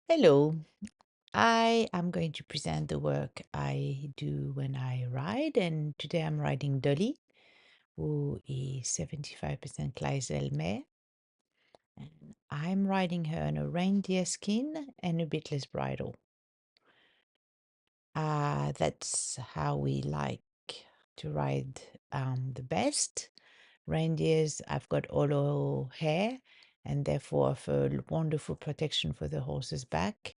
Hello, I am going to present the work I do when I ride, and today I'm riding Dolly, who is 75% Clydesdale mare, and I'm riding her on a reindeer skin and a bitless bridle. That's how we like to ride the best. Reindeers have got hollow hair and therefore offer wonderful protection for the horse's back.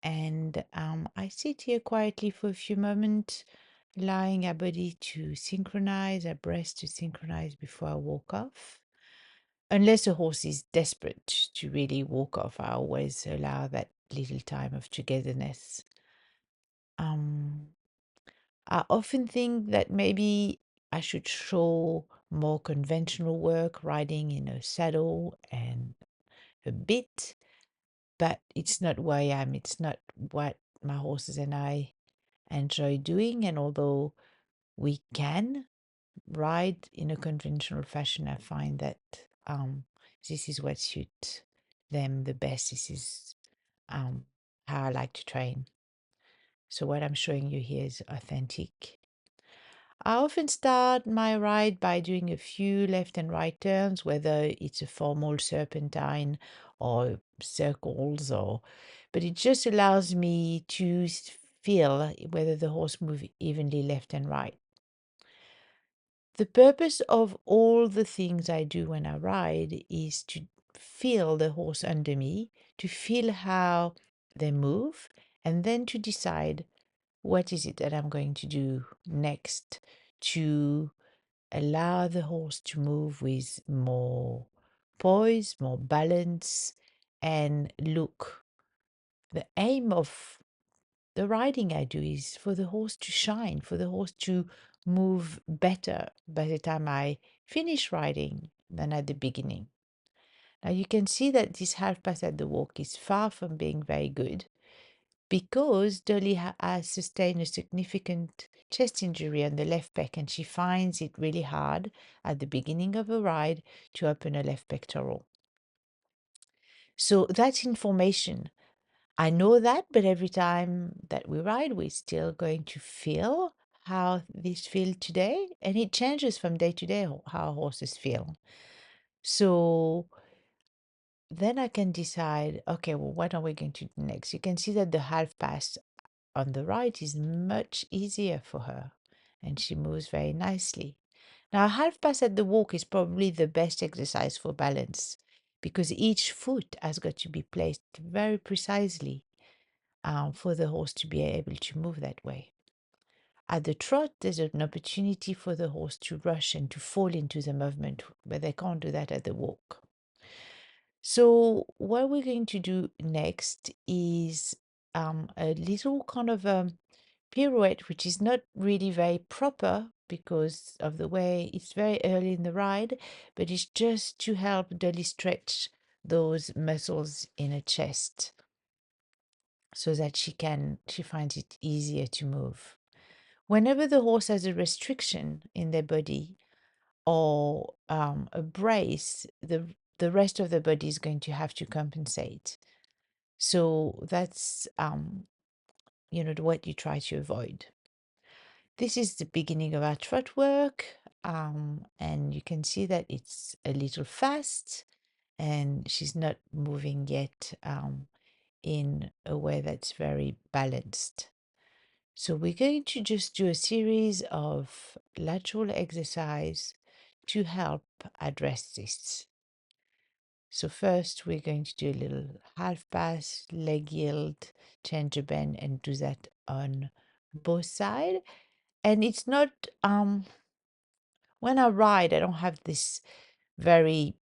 And I sit here quietly for a few moments, allowing our body to synchronize, our breath to synchronize before I walk off. Unless a horse is desperate to really walk off, I always allow that little time of togetherness. Um, I often think that maybe I should show more conventional work, riding in a saddle and a bit, but it's not who I am. It's not what my horses and I enjoy doing. And although we can ride in a conventional fashion, I find that this is what suits them the best. This is um, how I like to train. So what I'm showing you here is authentic. I often start my ride by doing a few left and right turns, whether it's a formal serpentine or circles, but it just allows me to feel whether the horse moves evenly left and right. The purpose of all the things I do when I ride is to feel the horse under me, to feel how they move, and then to decide what is it that I'm going to do next to allow the horse to move with more poise, more balance, and look. The aim of the riding I do is for the horse to shine, for the horse to move better by the time I finish riding than at the beginning. Now you can see that this half pass at the walk is far from being very good because Dolly has sustained a significant chest injury on the left pec, and she finds it really hard at the beginning of a ride to open her left pectoral. So that's information. I know that, but every time that we ride, we're still going to feel how this feel today, and it changes from day to day how horses feel. So then I can decide, okay, well, what are we going to do next? You can see that the half pass on the right is much easier for her, and she moves very nicely. Now, a half pass at the walk is probably the best exercise for balance because each foot has got to be placed very precisely for the horse to be able to move that way. At the trot, there's an opportunity for the horse to rush and to fall into the movement, but they can't do that at the walk. So, what we're going to do next is a little kind of pirouette, which is not really very proper because of the way it's very early in the ride, but it's just to help Dolly stretch those muscles in her chest so that she finds it easier to move. Whenever the horse has a restriction in their body or a brace, the rest of the body is going to have to compensate. So that's what you try to avoid. This is the beginning of our trot work, and you can see that it's a little fast, and she's not moving yet in a way that's very balanced. So we're going to just do a series of lateral exercise to help address this. So first we're going to do a little half pass, leg yield, change a bend, and do that on both sides. And it's not when I ride, I don't have this very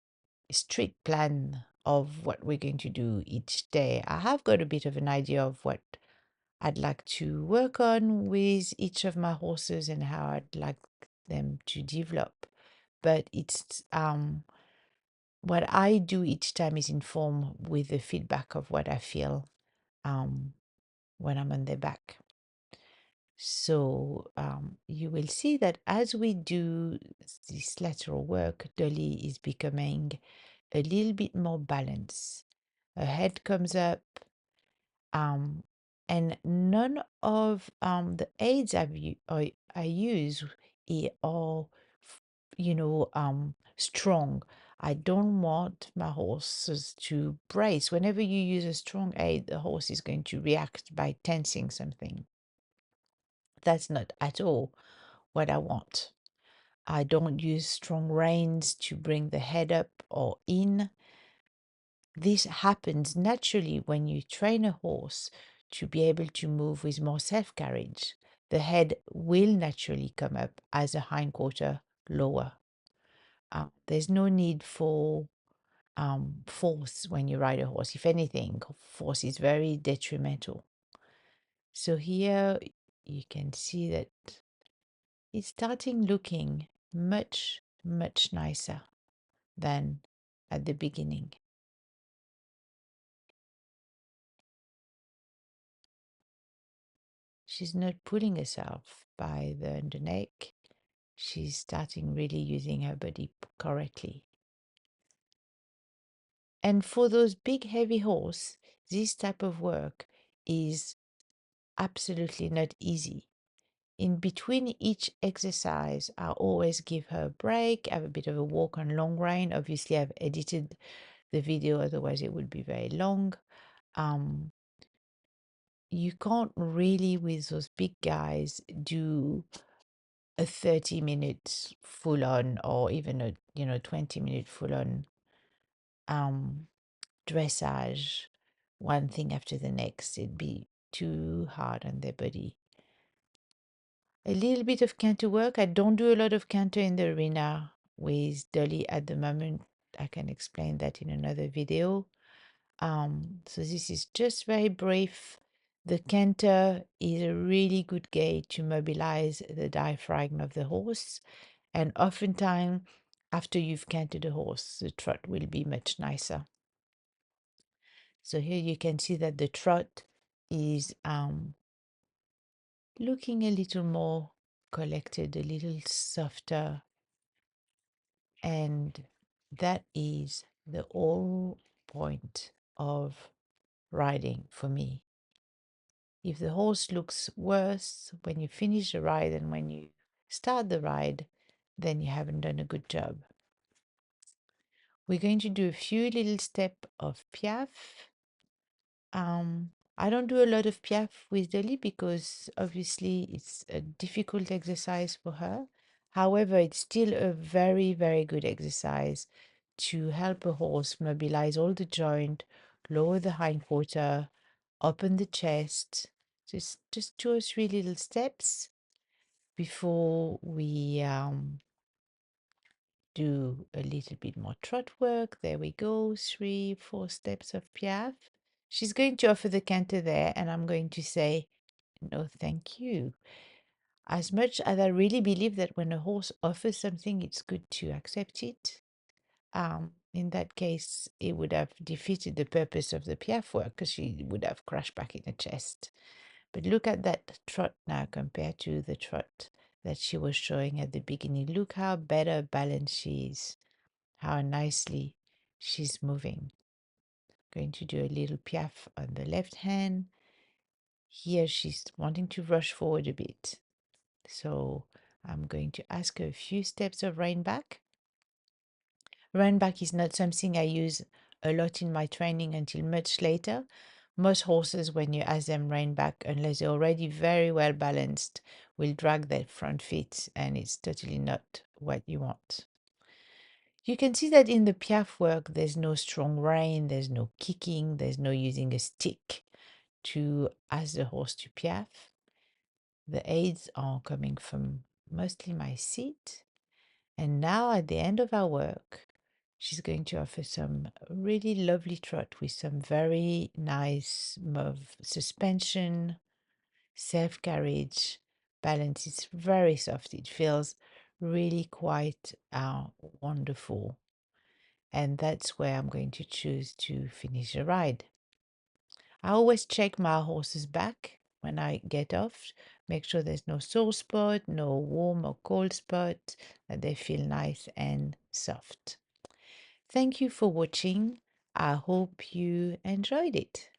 strict plan of what we're going to do each day. I have got a bit of an idea of what I'd like to work on with each of my horses and how I'd like them to develop. But it's what I do each time is informed with the feedback of what I feel um, when I'm on their back. So you will see that as we do this lateral work, Dolly is becoming a little bit more balanced. Her head comes up, um, and none of the aids I use are, strong. I don't want my horses to brace. Whenever you use a strong aid, the horse is going to react by tensing something. That's not at all what I want. I don't use strong reins to bring the head up or in. This happens naturally when you train a horse to be able to move with more self-carriage. The head will naturally come up as a hindquarter lower. There's no need for force when you ride a horse. If anything, force is very detrimental. So here you can see that it's starting looking much, much nicer than at the beginning. She's not pulling herself by the neck. She's starting really using her body correctly. And for those big heavy horse, this type of work is absolutely not easy. In between each exercise, I always give her a break, have a bit of a walk on long rein. Obviously, I've edited the video, otherwise it would be very long. You can't really, with those big guys, do a 30 minutes full on or even a 20-minute full on um dressage, one thing after the next. It'd be too hard on their body. A little bit of canter work. I don't do a lot of canter in the arena with Dolly at the moment. I can explain that in another video. So this is just very brief. The canter is a really good gait to mobilize the diaphragm of the horse, and oftentimes after you've cantered the horse, the trot will be much nicer. So here you can see that the trot is looking a little more collected, a little softer, and that is the whole point of riding for me. If the horse looks worse when you finish the ride than when you start the ride, then you haven't done a good job. We're going to do a few little steps of piaffe. I don't do a lot of piaffe with Dolly because obviously it's a difficult exercise for her. However, it's still a very, very good exercise to help a horse mobilize all the joint, lower the hindquarter, open the chest. Just 2 or 3 little steps before we do a little bit more trot work. There we go, 3, 4 steps of piaffe. She's going to offer the canter there, and I'm going to say, no, thank you. As much as I really believe that when a horse offers something, it's good to accept it. In that case, it would have defeated the purpose of the piaffe work because she would have crashed back in the chest. But look at that trot now compared to the trot that she was showing at the beginning. Look how better balanced she is, how nicely she's moving. Going to do a little piaffe on the left hand. Here she's wanting to rush forward a bit. So I'm going to ask her a few steps of rein back. Rein back is not something I use a lot in my training until much later. Most horses, when you ask them rein back, unless they're already very well balanced, will drag their front feet, and it's totally not what you want. You can see that in the piaffe work, there's no strong rein, there's no kicking, there's no using a stick to ask the horse to piaffe. The aids are coming from mostly my seat. And now at the end of our work, she's going to offer some really lovely trot with some very nice move, suspension, self-carriage, balance. It's very soft. It feels really quite wonderful. And that's where I'm going to choose to finish the ride. I always check my horse's back when I get off, make sure there's no sore spot, no warm or cold spot, that they feel nice and soft. Thank you for watching. I hope you enjoyed it.